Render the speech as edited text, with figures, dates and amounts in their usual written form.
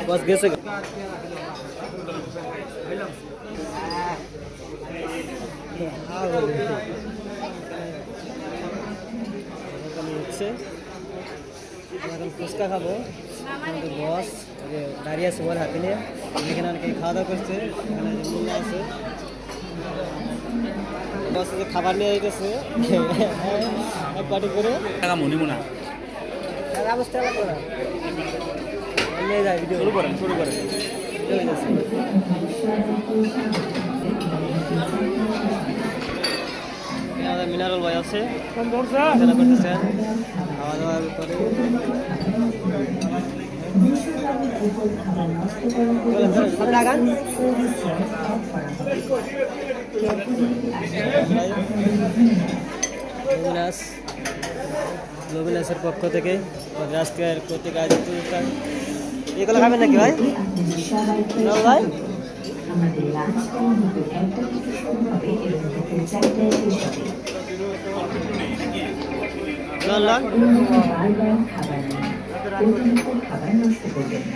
बस গেছে এখন ফুচকা খাবো আমাদের বস দাঁড়িয়ে আছে বল হাতে নিয়ে এখানে অনেকে খাওয়া দাওয়া করছে এখানে মুন্না আছে বস যে খাবার নিয়ে গেছে এক পাটি করে টাকা মনিমুনা অবস্থা লাগবে না নিয়ে যায় ভিডিও শুরু করেন মিনারল ভাই আছে খেলা করতেছেন খাওয়া দাওয়ার পরে রবিনাসের পক্ষ থেকে রাজকের প্রত্যেক আয়োজিত এগুলো খাবেন নাকি ভাই ভাই আমাদের লাঞ্চটা হবে একটা থেকে শুরু হবে এবং দুপুর 4টায় শেষ হবে। বারবার খাবার নেই, খাবার নষ্ট করবেন না।